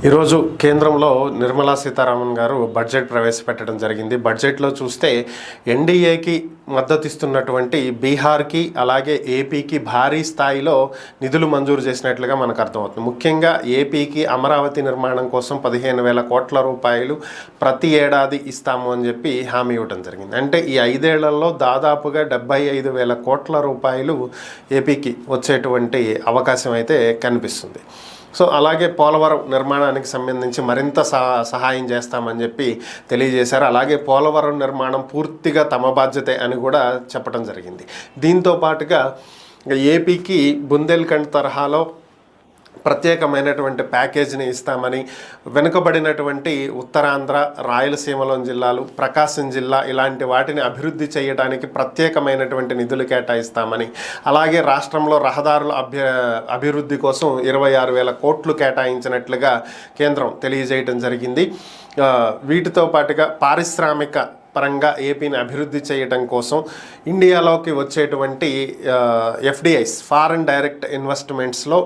ఈరోజు కేంద్రంలో నిర్మలా సీతారామన్ గారు బడ్జెట్ ప్రవేశపెట్టడం జరిగింది. బడ్జెట్లో చూస్తే ఎన్డీఏకి మద్దతిస్తున్నటువంటి బీహార్కి అలాగే ఏపీకి భారీ స్థాయిలో నిధులు మంజూరు చేసినట్లుగా మనకు అర్థమవుతుంది. ముఖ్యంగా ఏపీకి అమరావతి నిర్మాణం కోసం 15,000 కోట్ల రూపాయలు ప్రతి ఏడాది ఇస్తాము అని చెప్పి హామీ ఇవ్వడం జరిగింది. అంటే ఈ 5 ఏళ్లలో దాదాపుగా 75,000 కోట్ల రూపాయలు ఏపీకి వచ్చేటువంటి అవకాశం అయితే కనిపిస్తుంది. సో అలాగే పోలవరం నిర్మాణానికి సంబంధించి మరింత సహాయం చేస్తామని చెప్పి తెలియజేశారు. అలాగే పోలవరం నిర్మాణం పూర్తిగా తమ బాధ్యతే అని కూడా చెప్పడం జరిగింది. దీంతో పాటుగా ఏపీకి బుందేల్ఖండ్ తరహాలో ప్రత్యేకమైనటువంటి ప్యాకేజీని ఇస్తామని, వెనుకబడినటువంటి ఉత్తరాంధ్ర, రాయలసీమలోని జిల్లాలు, ప్రకాశం జిల్లా ఇలాంటి వాటిని అభివృద్ధి చేయడానికి ప్రత్యేకమైనటువంటి నిధులు కేటాయిస్తామని, అలాగే రాష్ట్రంలో రహదారుల అభివృద్ధి కోసం 26,000 కోట్లు కేటాయించినట్లుగా కేంద్రం తెలియజేయడం జరిగింది. వీటితో పాటుగా పారిశ్రామిక పరంగా ఏపీని అభివృద్ధి చేయడం కోసం ఇండియాలోకి వచ్చేటువంటి ఎఫ్డిఐస్, ఫారెన్ డైరెక్ట్ ఇన్వెస్ట్మెంట్స్లో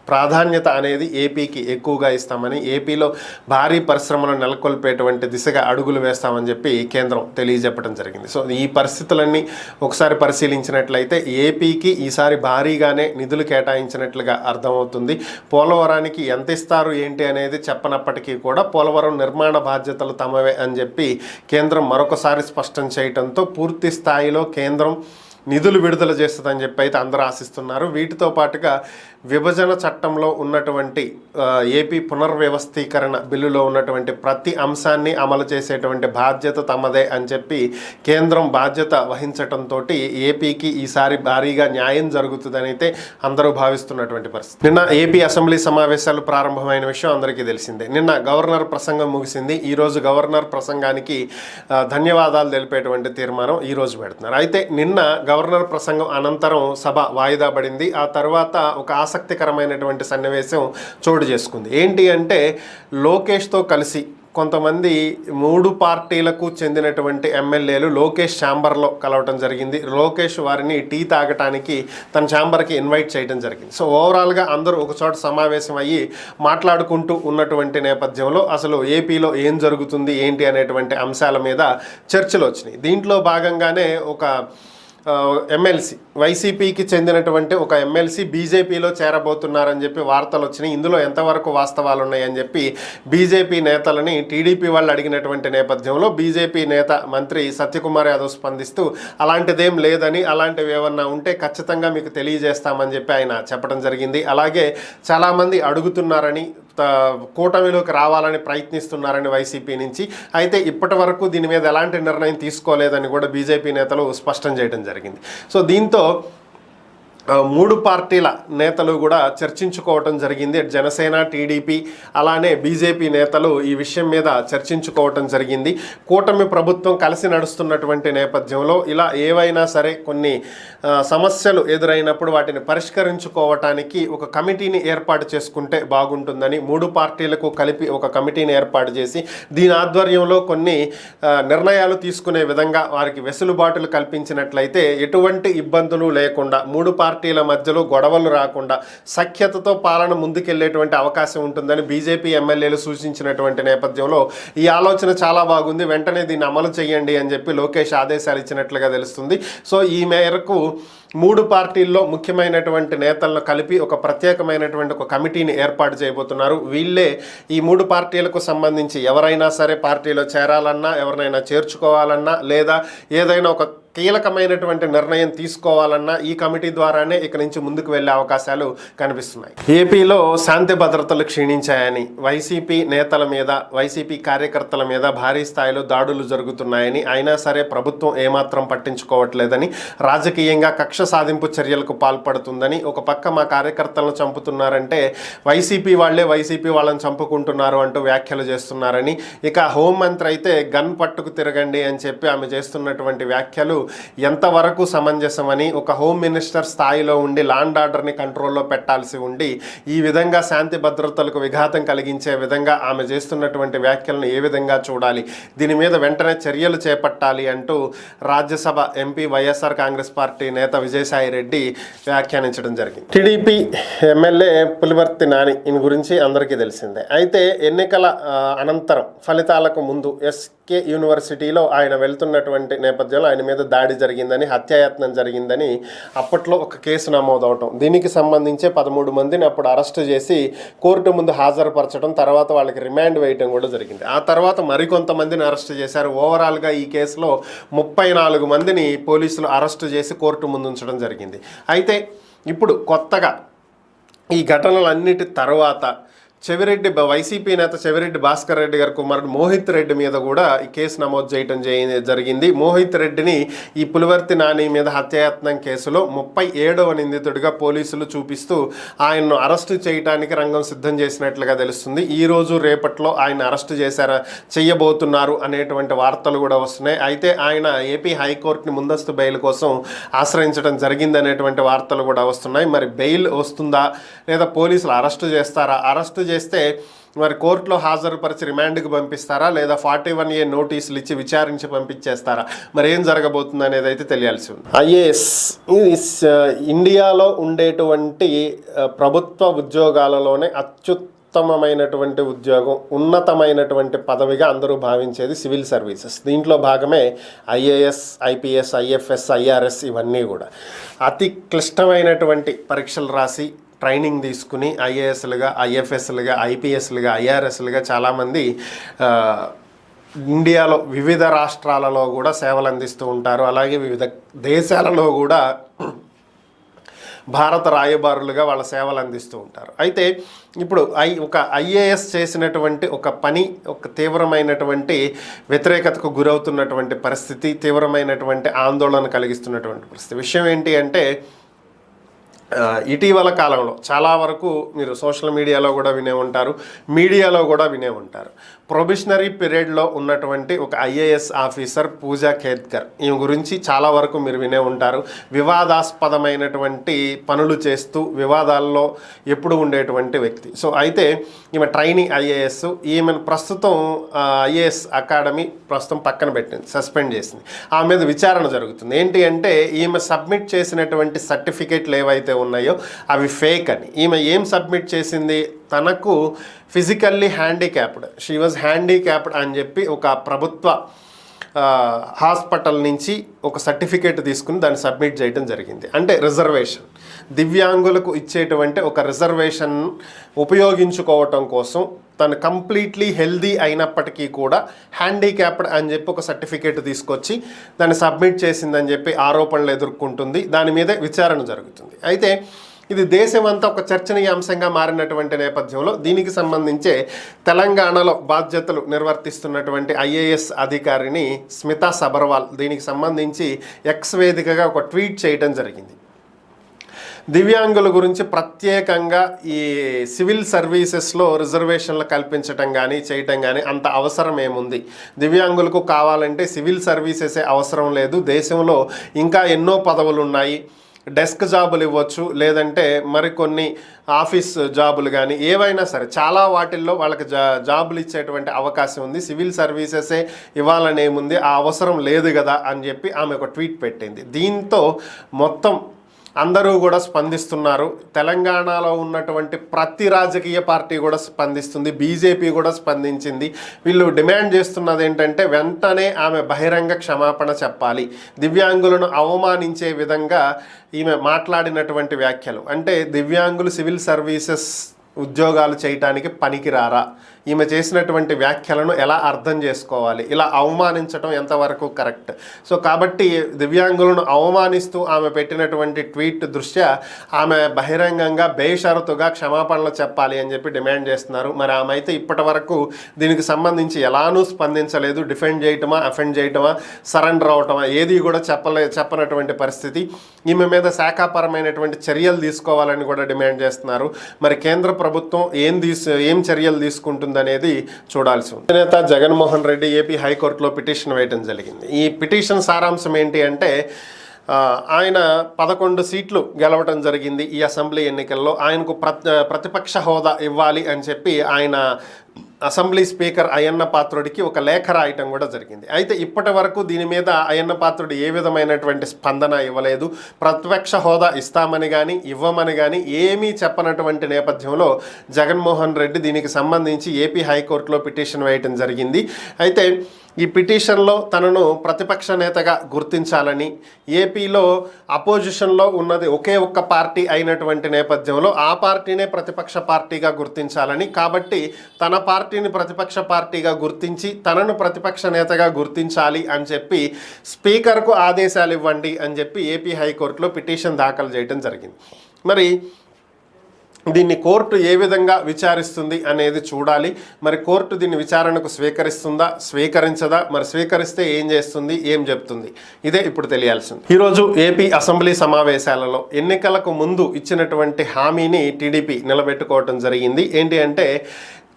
ప్రాధాన్యత అనేది ఏపీకి ఎక్కువగా ఇస్తామని, ఏపీలో భారీ పరిశ్రమలు నెలకొల్పేటువంటి దిశగా అడుగులు వేస్తామని చెప్పి కేంద్రం తెలియజెప్పడం జరిగింది. సో ఈ పరిస్థితులన్నీ ఒకసారి పరిశీలించినట్లయితే ఏపీకి ఈసారి భారీగానే నిధులు కేటాయించినట్లుగా అర్థమవుతుంది. పోలవరానికి ఎంత ఇస్తారు ఏంటి అనేది చెప్పనప్పటికీ కూడా పోలవరం నిర్మాణ బాధ్యతలు తమవే అని చెప్పి కేంద్రం మరొకసారి స్పష్టం చేయడంతో పూర్తి స్థాయిలో కేంద్రం నిధులు విడుదల చేస్తుందని చెప్పి అయితే అందరూ ఆశిస్తున్నారు. వీటితో పాటుగా విభజన చట్టంలో ఉన్నటువంటి ఏపీ పునర్వ్యవస్థీకరణ బిల్లులో ఉన్నటువంటి ప్రతి అంశాన్ని అమలు చేసేటువంటి బాధ్యత తమదే అని చెప్పి కేంద్రం బాధ్యత వహించడంతో ఏపీకి ఈసారి భారీగా న్యాయం జరుగుతుందని అయితే అందరూ భావిస్తున్నటువంటి పరిస్థితి. నిన్న ఏపీ అసెంబ్లీ సమావేశాలు ప్రారంభమైన విషయం అందరికీ తెలిసిందే. నిన్న గవర్నర్ ప్రసంగం ముగిసింది. ఈరోజు గవర్నర్ ప్రసంగానికి ధన్యవాదాలు తెలిపేటువంటి తీర్మానం ఈరోజు పెడుతున్నారు. అయితే నిన్న గవర్నర్ ప్రసంగం అనంతరం సభ వాయిదా పడింది. ఆ తర్వాత ఒక ఆసక్తికరమైనటువంటి సన్నివేశం చోటు చేసుకుంది. ఏంటి అంటే లోకేష్తో కలిసి కొంతమంది 3 పార్టీలకు చెందినటువంటి ఎమ్మెల్యేలు లోకేష్ ఛాంబర్లో కలవటం జరిగింది. లోకేష్ వారిని టీ తాగటానికి తన ఛాంబర్కి ఇన్వైట్ చేయడం జరిగింది. సో ఓవరాల్గా అందరూ ఒకచోట సమావేశం అయ్యి మాట్లాడుకుంటూ ఉన్నటువంటి నేపథ్యంలో అసలు ఏపీలో ఏం జరుగుతుంది ఏంటి అనేటువంటి అంశాల మీద చర్చలు వచ్చినాయి. దీంట్లో భాగంగానే ఒక ఎమ్మెల్సీ, వైసీపీకి చెందినటువంటి ఒక ఎమ్మెల్సీ బీజేపీలో చేరబోతున్నారని చెప్పి వార్తలు వచ్చినాయి. ఇందులో ఎంతవరకు వాస్తవాలు ఉన్నాయని చెప్పి బీజేపీ నేతలని టీడీపీ వాళ్ళు అడిగినటువంటి నేపథ్యంలో బీజేపీ నేత మంత్రి సత్యకుమార్ యాదవ్ స్పందిస్తూ అలాంటిదేం లేదని, అలాంటివి ఏమన్నా ఉంటే ఖచ్చితంగా మీకు తెలియజేస్తామని చెప్పి ఆయన చెప్పడం జరిగింది. అలాగే చాలామంది అడుగుతున్నారని, కూటమిలోకి రావాలని ప్రయత్నిస్తున్నారని వైసీపీ నుంచి, అయితే ఇప్పటి వరకు దీని మీద ఎలాంటి నిర్ణయం తీసుకోలేదని కూడా బీజేపీ నేతలు స్పష్టం చేయడం జరిగింది. సో దీంతో 3 పార్టీల నేతలు కూడా చర్చించుకోవటం జరిగింది. జనసేన, టీడీపీ అలానే బీజేపీ నేతలు ఈ విషయం మీద చర్చించుకోవటం జరిగింది. కూటమి ప్రభుత్వం కలిసి నడుస్తున్నటువంటి నేపథ్యంలో ఇలా ఏవైనా సరే కొన్ని సమస్యలు ఎదురైనప్పుడు వాటిని పరిష్కరించుకోవటానికి ఒక కమిటీని ఏర్పాటు చేసుకుంటే బాగుంటుందని 3 పార్టీలకు కలిపి ఒక కమిటీని ఏర్పాటు చేసి దీని ఆధ్వర్యంలో కొన్ని నిర్ణయాలు తీసుకునే విధంగా వారికి వెసులుబాటులు కల్పించినట్లయితే ఎటువంటి ఇబ్బందులు లేకుండా 3 పార్టీల మధ్యలో గొడవలు రాకుండా సఖ్యతతో పాలన ముందుకెళ్లేటువంటి అవకాశం ఉంటుందని బీజేపీ ఎమ్మెల్యేలు సూచించినటువంటి నేపథ్యంలో ఈ ఆలోచన చాలా బాగుంది, వెంటనే దీన్ని అమలు చేయండి అని చెప్పి లోకేష్ ఆదేశాలు ఇచ్చినట్లుగా తెలుస్తుంది. సో ఈ మేరకు 3 పార్టీల్లో ముఖ్యమైనటువంటి నేతలను కలిపి ఒక ప్రత్యేకమైనటువంటి ఒక కమిటీని ఏర్పాటు చేయబోతున్నారు. వీళ్ళే ఈ 3 పార్టీలకు సంబంధించి ఎవరైనా సరే పార్టీలో చేరాలన్నా, ఎవరినైనా చేర్చుకోవాలన్నా, లేదా ఏదైనా ఒక కీలకమైనటువంటి నిర్ణయం తీసుకోవాలన్నా ఈ కమిటీ ద్వారానే ఇక నుంచి ముందుకు వెళ్ళే అవకాశాలు కనిపిస్తున్నాయి. ఏపీలో శాంతి భద్రతలు క్షీణించాయని, వైసీపీ నేతల మీద, వైసీపీ కార్యకర్తల మీద భారీ స్థాయిలో దాడులు జరుగుతున్నాయని, అయినా సరే ప్రభుత్వం ఏమాత్రం పట్టించుకోవట్లేదని, రాజకీయంగా కక్ష సాధింపు చర్యలకు పాల్పడుతుందని, ఒక పక్క మా కార్యకర్తలను చంపుతున్నారంటే వైసీపీ వాళ్ళని చంపుకుంటున్నారు అంటూ వ్యాఖ్యలు చేస్తున్నారని, ఇక హోంమంత్రి అయితే గన్ పట్టుకు తిరగండి అని చెప్పి ఆమె చేస్తున్నటువంటి వ్యాఖ్యలు ఎంతవరకు సమంజసమని, ఒక హోమ్ మినిస్టర్ స్థాయిలో ఉండి లాండ్ ఆర్డర్ని కంట్రోల్లో పెట్టాల్సి ఉండి ఈ విధంగా శాంతి భద్రతలకు విఘాతం కలిగించే విధంగా ఆమె చేస్తున్నటువంటి వ్యాఖ్యలను ఏ విధంగా చూడాలి, దీని మీద వెంటనే చర్యలు చేపట్టాలి అంటూ రాజ్యసభ ఎంపీ వైఎస్ఆర్ కాంగ్రెస్ పార్టీ నేత విజయసాయి రెడ్డి వ్యాఖ్యానించడం జరిగింది. టీడీపీ ఎమ్మెల్యే పులివర్తి నాని ఈయన గురించి అందరికీ తెలిసిందే. అయితే ఎన్నికల అనంతరం ఫలితాలకు ముందు ఎస్కే యూనివర్సిటీలో ఆయన వెళ్తున్నటువంటి నేపథ్యంలో ఆయన మీద దాడి జరిగిందని, హత్యాయత్నం జరిగిందని అప్పట్లో ఒక కేసు నమోదవటం, దీనికి సంబంధించే 13 మందిని అప్పుడు అరెస్టు చేసి కోర్టు ముందు హాజరుపరచడం, తర్వాత వాళ్ళకి రిమాండ్ వేయటం కూడా జరిగింది. ఆ తర్వాత మరికొంతమందిని అరెస్టు చేశారు. ఓవరాల్గా ఈ కేసులో 34 మందిని పోలీసులు అరెస్టు చేసి కోర్టు ముందు ఉంచడం జరిగింది. అయితే ఇప్పుడు కొత్తగా ఈ ఘటనలన్నిటి తర్వాత చెవిరెడ్డి వైసీపీ నేత చెవిరెడ్డి భాస్కర్ రెడ్డి గారి కుమారుడు మోహిత్ రెడ్డి మీద కూడా ఈ కేసు నమోదు చేయడం జరిగింది. మోహిత్ రెడ్డిని ఈ పులివర్తి నాని మీద హత్యాయత్నం కేసులో 37వ నిందితుడిగా పోలీసులు చూపిస్తూ ఆయన్ను అరెస్టు చేయడానికి రంగం సిద్ధం చేసినట్లుగా తెలుస్తుంది. ఈరోజు రేపట్లో ఆయన అరెస్టు చేయబోతున్నారు అనేటువంటి వార్తలు కూడా వస్తున్నాయి. అయితే ఆయన ఏపీ హైకోర్టుని ముందస్తు బెయిల్ కోసం ఆశ్రయించడం జరిగిందనేటువంటి వార్తలు కూడా వస్తున్నాయి. మరి బెయిల్ వస్తుందా లేదా పోలీసులు అరెస్టు చేస్తారా, అరెస్టు చేస్తే మరి కోర్టులో హాజరుపరిచి రిమాండ్కి పంపిస్తారా లేదా 41A నోటీసులు ఇచ్చి విచారించి పంపించేస్తారా, మరి ఏం జరగబోతుంది అనేది అయితే తెలియాల్సి ఉంది. ఐఏఎస్ ఇండియాలో ఉండేటువంటి ప్రభుత్వ ఉద్యోగాలలోనే అత్యుత్తమమైనటువంటి ఉద్యోగం, ఉన్నతమైనటువంటి పదవిగా అందరూ భావించేది సివిల్ సర్వీసెస్. దీంట్లో భాగమే ఐఏఎస్, ఐపీఎస్, ఐఎఫ్ఎస్, ఐఆర్ఎస్ ఇవన్నీ కూడా అతి క్లిష్టమైనటువంటి పరీక్షలు రాసి ట్రైనింగ్ తీసుకుని ఐఏఎస్లుగా, ఐఎఫ్ఎస్లుగా, ఐపీఎస్లుగా, ఐఆర్ఎస్లుగా చాలామంది ఇండియాలో వివిధ రాష్ట్రాలలో కూడా సేవలు అందిస్తూ ఉంటారు. అలాగే వివిధ దేశాలలో కూడా భారత రాయబారులుగా వాళ్ళ సేవలు అందిస్తూ ఉంటారు. అయితే ఇప్పుడు ఒక ఐఏఎస్ చేసినటువంటి ఒక పని ఒక తీవ్రమైనటువంటి వ్యతిరేకతకు గురవుతున్నటువంటి పరిస్థితి, తీవ్రమైనటువంటి ఆందోళన కలిగిస్తున్నటువంటి పరిస్థితి. విషయం ఏంటి అంటే ఇటీవల కాలంలో చాలా వరకు మీరు సోషల్ మీడియాలో కూడా వినే ఉంటారు, మీడియాలో కూడా వినే ఉంటారు. ప్రొబిషనరీ పీరియడ్లో ఉన్నటువంటి ఒక ఐఏఎస్ ఆఫీసర్ పూజా ఖేద్కర్, ఈమె గురించి చాలా వరకు మీరు వినే ఉంటారు. వివాదాస్పదమైనటువంటి పనులు చేస్తూ వివాదాల్లో ఎప్పుడు ఉండేటువంటి వ్యక్తి. సో అయితే ఈమె ట్రైనింగ్ ఐఏఎస్, ఈమెను ప్రస్తుతం ఐఏఎస్ అకాడమీ ప్రస్తుతం పక్కన పెట్టింది, సస్పెండ్ చేసింది. ఆమె మీద విచారణ జరుగుతుంది. ఏంటి అంటే ఈమె సబ్మిట్ చేసినటువంటి సర్టిఫికేట్లు ఏవైతే ఉన్నాయో అవి ఫేక్ అని. ఈమె ఏం సబ్మిట్ చేసింది, తనకు physically handicapped, she was handicapped అని చెప్పి ఒక ప్రభుత్వ హాస్పిటల్ నుంచి ఒక సర్టిఫికేట్ తీసుకుని దాన్ని సబ్మిట్ చేయడం జరిగింది. అంటే రిజర్వేషన్, దివ్యాంగులకు ఇచ్చేటువంటి ఒక రిజర్వేషన్ ఉపయోగించుకోవటం కోసం తను కంప్లీట్లీ హెల్దీ అయినప్పటికీ కూడా హ్యాండిక్యాప్డ్ అని చెప్పి ఒక సర్టిఫికేట్ తీసుకొచ్చి దాన్ని సబ్మిట్ చేసిందని చెప్పి ఆరోపణలు ఎదుర్కొంటుంది. దాని మీద విచారణ జరుగుతుంది. అయితే ఇది దేశమంతా ఒక చర్చనీయాంశంగా మారినటువంటి నేపథ్యంలో దీనికి సంబంధించే తెలంగాణలో బాధ్యతలు నిర్వర్తిస్తున్నటువంటి ఐఏఎస్ అధికారిని స్మితా సబర్వాల్ దీనికి సంబంధించి ఎక్స్ వేదికగా ఒక ట్వీట్ చేయడం జరిగింది. దివ్యాంగుల గురించి ప్రత్యేకంగా ఈ సివిల్ సర్వీసెస్లో రిజర్వేషన్లు కల్పించటం కానీ చేయటం కానీ అంత అవసరం ఏముంది, దివ్యాంగులకు కావాలంటే సివిల్ సర్వీసెసే అవసరం లేదు, దేశంలో ఇంకా ఎన్నో పదవులు ఉన్నాయి, డెస్క్ జాబులు ఇవ్వచ్చు, లేదంటే మరికొన్ని ఆఫీస్ జాబులు కానీ ఏవైనా సరే చాలా వాటిల్లో వాళ్ళకి జాబులు ఇచ్చేటువంటి అవకాశం ఉంది, సివిల్ సర్వీసెసే ఇవ్వాలనేముంది, ఆ అవసరం లేదు కదా అని చెప్పి ఆమె ఒక ట్వీట్ పెట్టింది. దీంతో మొత్తం అందరూ కూడా స్పందిస్తున్నారు. తెలంగాణలో ఉన్నటువంటి ప్రతి రాజకీయ పార్టీ కూడా స్పందిస్తుంది, బీజేపీ కూడా స్పందించింది. వీళ్ళు డిమాండ్ చేస్తున్నది ఏంటంటే వెంటనే ఆమె బహిరంగ క్షమాపణ చెప్పాలి. దివ్యాంగులను అవమానించే విధంగా ఈమె మాట్లాడినటువంటి వ్యాఖ్యలు, అంటే దివ్యాంగులు సివిల్ సర్వీసెస్ ఉద్యోగాలు చేయటానికి పనికిరారా, ఈమె చేసినటువంటి వ్యాఖ్యలను ఎలా అర్థం చేసుకోవాలి, ఇలా అవమానించడం ఎంతవరకు కరెక్ట్. సో కాబట్టి దివ్యాంగులను అవమానిస్తూ ఆమె పెట్టినటువంటి ట్వీట్ దృష్ట్యా ఆమె బహిరంగంగా బేషరతుగా క్షమాపణలు చెప్పాలి అని చెప్పి డిమాండ్ చేస్తున్నారు. మరి ఆమె అయితే ఇప్పటి వరకు దీనికి సంబంధించి ఎలానూ స్పందించలేదు. డిఫెండ్ చేయటమా, అఫెండ్ చేయటమా, సరెండర్ అవటమా ఏది కూడా చెప్పనటువంటి పరిస్థితి. ఈమె మీద శాఖాపరమైనటువంటి చర్యలు తీసుకోవాలని కూడా డిమాండ్ చేస్తున్నారు. మరి కేంద్ర ప్రభుత్వం ఏం చర్యలు తీసుకుంటుంది ఉంటుందనేది చూడాల్సి ఉంది. నేత జగన్మోహన్ రెడ్డి ఏపీ హైకోర్టులో పిటిషన్ వేయడం జరిగింది. ఈ పిటిషన్ సారాంశం ఏంటి అంటే ఆయన 11 సీట్లు గెలవటం జరిగింది ఈ అసెంబ్లీ ఎన్నికల్లో. ఆయనకు ప్రతిపక్ష హోదా ఇవ్వాలి అని చెప్పి ఆయన అసెంబ్లీ స్పీకర్ అయ్యన్న పాత్రుడికి ఒక లేఖ రాయటం కూడా జరిగింది. అయితే ఇప్పటి వరకు దీని మీద అయ్యన్న పాత్రుడు ఏ విధమైనటువంటి స్పందన ఇవ్వలేదు. ప్రతిపక్ష హోదా ఇస్తామని కానీ ఇవ్వమని కానీ ఏమీ చెప్పనటువంటి నేపథ్యంలో జగన్మోహన్ రెడ్డి దీనికి సంబంధించి ఏపీ హైకోర్టులో పిటిషన్ వేయటం జరిగింది. అయితే ఈ పిటిషన్లో తనను ప్రతిపక్ష నేతగా గుర్తించాలని, ఏపీలో అపోజిషన్లో ఉన్నది ఒకే ఒక్క పార్టీ అయినటువంటి నేపథ్యంలో ఆ పార్టీనే ప్రతిపక్ష పార్టీగా గుర్తించాలని, కాబట్టి తన పార్టీని ప్రతిపక్ష పార్టీగా గుర్తించి తనను ప్రతిపక్ష నేతగా గుర్తించాలి అని చెప్పి స్పీకర్కు ఆదేశాలు ఇవ్వండి అని చెప్పి ఏపీ హైకోర్టులో పిటిషన్ దాఖలు చేయడం జరిగింది. మరి దీన్ని కోర్టు ఏ విధంగా విచారిస్తుంది అనేది చూడాలి. మరి కోర్టు దీన్ని విచారణకు స్వీకరిస్తుందా, స్వీకరించదా, మరి స్వీకరిస్తే ఏం చేస్తుంది, ఏం చెప్తుంది, ఇదే ఇప్పుడు తెలియాల్సింది. ఈరోజు ఏపీ అసెంబ్లీ సమావేశాలలో ఎన్నికలకు ముందు ఇచ్చినటువంటి హామీని టీడీపీ నిలబెట్టుకోవటం జరిగింది. ఏంటి అంటే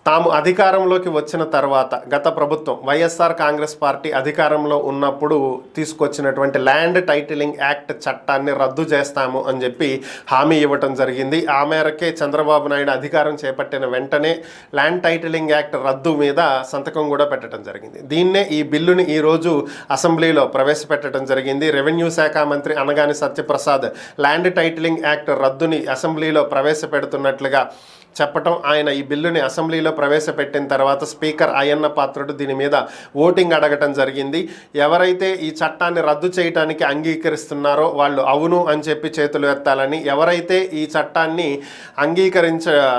తాము అధికారంలోకి వచ్చిన తర్వాత గత ప్రభుత్వం వైఎస్ఆర్ కాంగ్రెస్ పార్టీ అధికారంలో ఉన్నప్పుడు తీసుకొచ్చినటువంటి ల్యాండ్ టైటిలింగ్ యాక్ట్ చట్టాన్ని రద్దు చేస్తాము అని చెప్పి హామీ ఇవ్వటం జరిగింది. ఆ మేరకే చంద్రబాబు నాయుడు అధికారం చేపట్టిన వెంటనే ల్యాండ్ టైటిలింగ్ యాక్ట్ రద్దు మీద సంతకం కూడా పెట్టడం జరిగింది. దీన్నే ఈ బిల్లుని ఈరోజు అసెంబ్లీలో ప్రవేశపెట్టడం జరిగింది. రెవెన్యూ శాఖ మంత్రి Anagani Satyaprasad land titling act రద్దుని అసెంబ్లీలో ప్రవేశపెడుతున్నట్లుగా చెప్పటం, ఆయన ఈ బిల్లుని అసెంబ్లీలో ప్రవేశపెట్టిన తర్వాత స్పీకర్ అయ్యన్న పాత్రుడు దీని మీద ఓటింగ్ అడగటం జరిగింది. ఎవరైతే ఈ చట్టాన్ని రద్దు చేయడానికి అంగీకరిస్తున్నారో వాళ్ళు అవును అని చెప్పి చేతులు ఎత్తాలని, ఎవరైతే ఈ చట్టాన్ని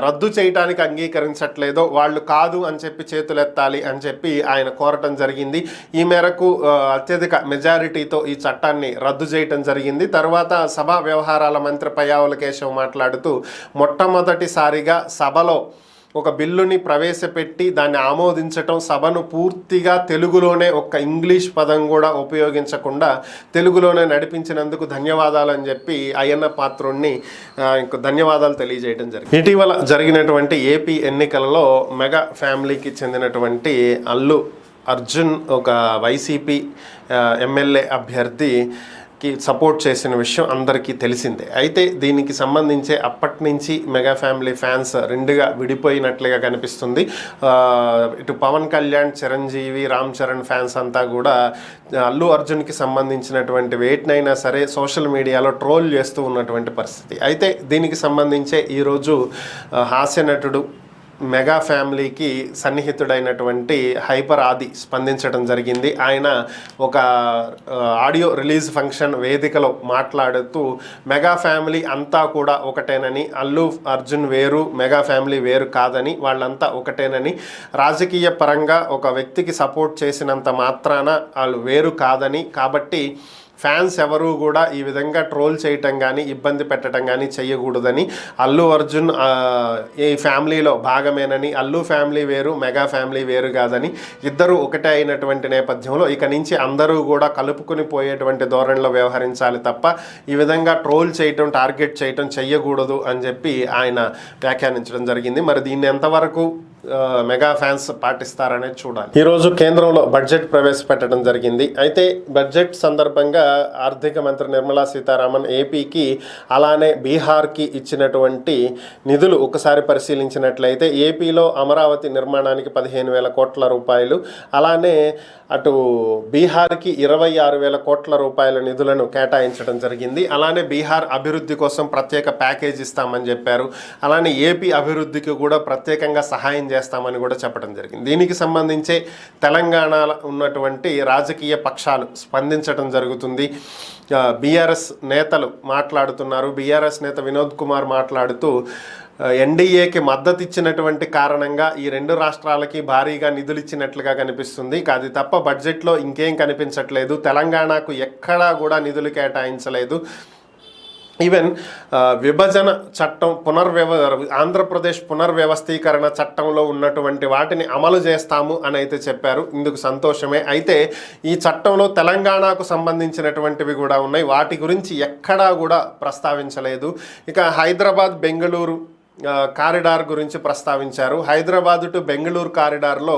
రద్దు చేయడానికి అంగీకరించట్లేదో వాళ్ళు కాదు అని చెప్పి చేతులు ఎత్తాలి అని చెప్పి ఆయన కోరటం జరిగింది. ఈ మేరకు అత్యధిక మెజారిటీతో ఈ చట్టాన్ని రద్దు చేయటం జరిగింది. తర్వాత సభా వ్యవహారాల మంత్రి పయ్యావుల కేశవ్ మాట్లాడుతూ మొట్టమొదటిసారిగా సభలో ఒక బిల్లుని ప్రవేశపెట్టి దాన్ని ఆమోదించటం, సభను పూర్తిగా తెలుగులోనే ఒక్క ఇంగ్లీష్ పదం కూడా ఉపయోగించకుండా తెలుగులోనే నడిపించినందుకు ధన్యవాదాలు అని చెప్పి అయ్యన్న పాత్రుడిని ధన్యవాదాలు తెలియజేయడం జరిగింది. ఇటీవల జరిగినటువంటి ఏపీ ఎన్నికలలో మెగా ఫ్యామిలీకి చెందినటువంటి అల్లు అర్జున్ ఒక వైసీపీ ఎమ్మెల్యే అభ్యర్థికి సపోర్ట్ చేసిన విషయం అందరికీ తెలిసిందే. అయితే దీనికి సంబంధించి అప్పటి నుంచి మెగా ఫ్యామిలీ ఫ్యాన్స్ రెండుగా విడిపోయినట్లుగా కనిపిస్తుంది. ఇటు పవన్ కళ్యాణ్, చిరంజీవి, రామ్ చరణ్ ఫ్యాన్స్ అంతా కూడా అల్లు అర్జున్కి సంబంధించినటువంటి వేటినైనా సరే సోషల్ మీడియాలో ట్రోల్ చేస్తూ ఉన్నటువంటి పరిస్థితి. అయితే దీనికి సంబంధించే ఈరోజు హాస్య నటుడు మెగా ఫ్యామిలీకి సన్నిహితుడైనటువంటి హైపర్ ఆది స్పందించడం జరిగింది. ఆయన ఒక ఆడియో రిలీజ్ ఫంక్షన్ వేదికలో మాట్లాడుతూ మెగా ఫ్యామిలీ అంతా కూడా ఒకటేనని, అల్లు అర్జున్ వేరు, మెగా ఫ్యామిలీ వేరు కాదని, వాళ్ళంతా ఒకటేనని, రాజకీయ పరంగా ఒక వ్యక్తికి సపోర్ట్ చేసినంత మాత్రాన వాళ్ళు వేరు కాదని, కాబట్టి ఫ్యాన్స్ ఎవరు కూడా ఈ విధంగా ట్రోల్ చేయటం కానీ ఇబ్బంది పెట్టడం కానీ చేయకూడదని, అల్లు అర్జున్ ఈ ఫ్యామిలీలో భాగమేనని, అల్లు ఫ్యామిలీ వేరు, మెగా ఫ్యామిలీ వేరు కాదని, ఇద్దరు ఒకటే అయినటువంటి నేపథ్యంలో ఇక నుంచి అందరూ కూడా కలుపుకొని పోయేటువంటి ధోరణిలో వ్యవహరించాలి తప్ప ఈ విధంగా ట్రోల్ చేయటం, టార్గెట్ చేయటం చెయ్యకూడదు అని చెప్పి ఆయన వ్యాఖ్యానించడం జరిగింది. మరి దీన్ని ఎంతవరకు మెగా ఫ్యాన్స్ పాటిస్తారనేది చూడాలి. ఈరోజు కేంద్రంలో బడ్జెట్ ప్రవేశపెట్టడం జరిగింది. అయితే బడ్జెట్ సందర్భంగా ఆర్థిక మంత్రి నిర్మలా సీతారామన్ ఏపీకి అలానే బీహార్కి ఇచ్చినటువంటి నిధులు ఒకసారి పరిశీలించినట్లయితే ఏపీలో అమరావతి నిర్మాణానికి 15,000 కోట్ల రూపాయలు, అలానే అటు బీహార్కి 26,000 కోట్ల రూపాయల నిధులను కేటాయించడం జరిగింది. అలానే బీహార్ అభివృద్ధి కోసం ప్రత్యేక ప్యాకేజ్ ఇస్తామని చెప్పారు. అలానే ఏపీ అభివృద్ధికి కూడా ప్రత్యేకంగా సహాయం చేస్తామని కూడా చెప్పడం జరిగింది. దీనికి సంబంధించే తెలంగాణలో ఉన్నటువంటి రాజకీయ పక్షాలు స్పందించడం జరుగుతుంది. బీఆర్ఎస్ నేతలు మాట్లాడుతున్నారు. బీఆర్ఎస్ నేత వినోద్ కుమార్ మాట్లాడుతూ ఎన్డీఏకి మద్దతు ఇచ్చినటువంటి కారణంగా ఈ రెండు రాష్ట్రాలకి భారీగా నిధులు ఇచ్చినట్లుగా కనిపిస్తుంది. అది తప్ప బడ్జెట్లో ఇంకేం కనిపించట్లేదు. తెలంగాణకు ఎక్కడా కూడా నిధులు కేటాయించలేదు. ఈవెన్ విభజన చట్టం ఆంధ్రప్రదేశ్ పునర్వ్యవస్థీకరణ చట్టంలో ఉన్నటువంటి వాటిని అమలు చేస్తాము అని అయితే చెప్పారు. ఇందుకు సంతోషమే. అయితే ఈ చట్టంలో తెలంగాణకు సంబంధించినటువంటివి కూడా ఉన్నాయి. వాటి గురించి ఎక్కడా కూడా ప్రస్తావించలేదు. ఇక హైదరాబాద్, బెంగళూరు కారిడార్ గురించి ప్రస్తావించారు. హైదరాబాద్ టు బెంగళూరు కారిడార్లో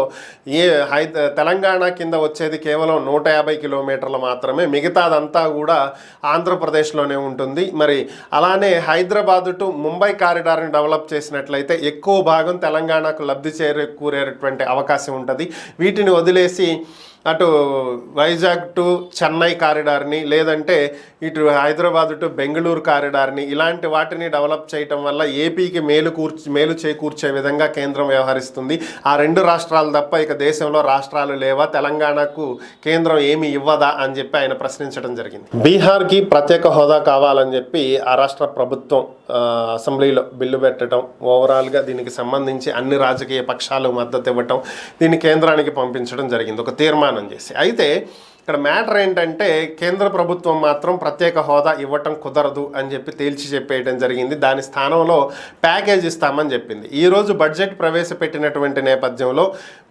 తెలంగాణ కింద వచ్చేది కేవలం 150 కిలోమీటర్లు మాత్రమే, మిగతాదంతా కూడా ఆంధ్రప్రదేశ్లోనే ఉంటుంది. మరి అలానే హైదరాబాద్ టు ముంబై కారిడార్ని డెవలప్ చేసినట్లయితే ఎక్కువ భాగం తెలంగాణకు లబ్ధి చేకూరేటువంటి అవకాశం ఉంటుంది. వీటిని వదిలేసి అటు వైజాగ్ టు చెన్నై కారిడార్ని, లేదంటే ఇటు హైదరాబాద్ టు బెంగళూరు కారిడార్ని, ఇలాంటి వాటిని డెవలప్ చేయటం వల్ల ఏపీకి మేలు చేకూర్చే విధంగా కేంద్రం వ్యవహరిస్తుంది. ఆ 2 రాష్ట్రాలు తప్ప ఇక దేశంలో రాష్ట్రాలు లేవా, తెలంగాణకు కేంద్రం ఏమి ఇవ్వదా అని చెప్పి ఆయన ప్రశ్నించడం జరిగింది. బీహార్కి ప్రత్యేక హోదా కావాలని చెప్పి ఆ రాష్ట్ర ప్రభుత్వం అసెంబ్లీలో బిల్లు పెట్టడం, ఓవరాల్గా దీనికి సంబంధించి అన్ని రాజకీయ పక్షాలు మద్దతు ఇవ్వటం, దీన్ని కేంద్రానికి పంపించడం జరిగింది ఒక తీర్మానం చేసి. అయితే ఇక్కడ మ్యాటర్ ఏంటంటే కేంద్ర ప్రభుత్వం మాత్రం ప్రత్యేక హోదా ఇవ్వటం కుదరదు అని చెప్పి తేల్చి చెప్పేయడం జరిగింది. దాని స్థానంలో ప్యాకేజ్ ఇస్తామని చెప్పింది. ఈరోజు బడ్జెట్ ప్రవేశపెట్టినటువంటి నేపథ్యంలో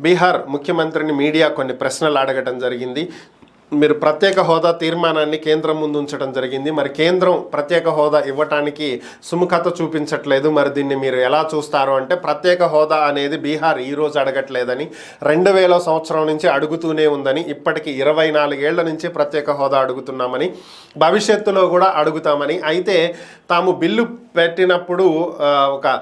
బీహార్ ముఖ్యమంత్రిని మీడియా కొన్ని ప్రశ్నలు అడగటం జరిగింది. మీరు ప్రత్యేక హోదా తీర్మానాన్ని కేంద్రం ముందు ఉంచడం జరిగింది, మరి కేంద్రం ప్రత్యేక హోదా ఇవ్వటానికి సుముఖత చూపించట్లేదు, మరి దీన్ని మీరు ఎలా చూస్తారు అంటే, ప్రత్యేక హోదా అనేది బీహార్ ఈరోజు అడగట్లేదని, 2000 సంవత్సరం నుంచి అడుగుతూనే ఉందని, ఇప్పటికి 24 ఏళ్ల నుంచి ప్రత్యేక హోదా అడుగుతున్నామని, భవిష్యత్తులో కూడా అడుగుతామని. అయితే తాము బిల్లు పెట్టినప్పుడు ఒక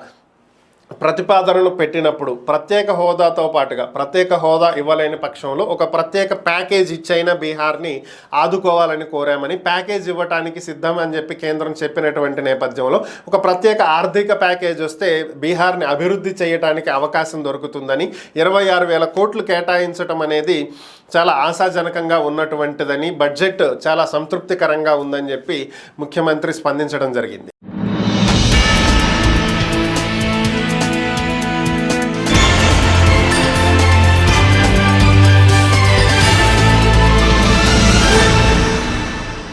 ప్రతిపాదనలు పెట్టినప్పుడు ప్రత్యేక హోదాతో పాటుగా ప్రత్యేక హోదా ఇవ్వలేని పక్షంలో ఒక ప్రత్యేక ప్యాకేజ్ ఇచ్చైనా బీహార్ని ఆదుకోవాలని కోరామని, ప్యాకేజ్ ఇవ్వటానికి సిద్ధం అని చెప్పి కేంద్రం చెప్పినటువంటి నేపథ్యంలో ఒక ప్రత్యేక ఆర్థిక ప్యాకేజ్ వస్తే బీహార్ని అభివృద్ధి చేయడానికి అవకాశం దొరుకుతుందని, 26,000 కోట్లు కేటాయించడం అనేది చాలా ఆశాజనకంగా ఉన్నటువంటిదని, బడ్జెట్ చాలా సంతృప్తికరంగా ఉందని చెప్పి ముఖ్యమంత్రి స్పందించడం జరిగింది.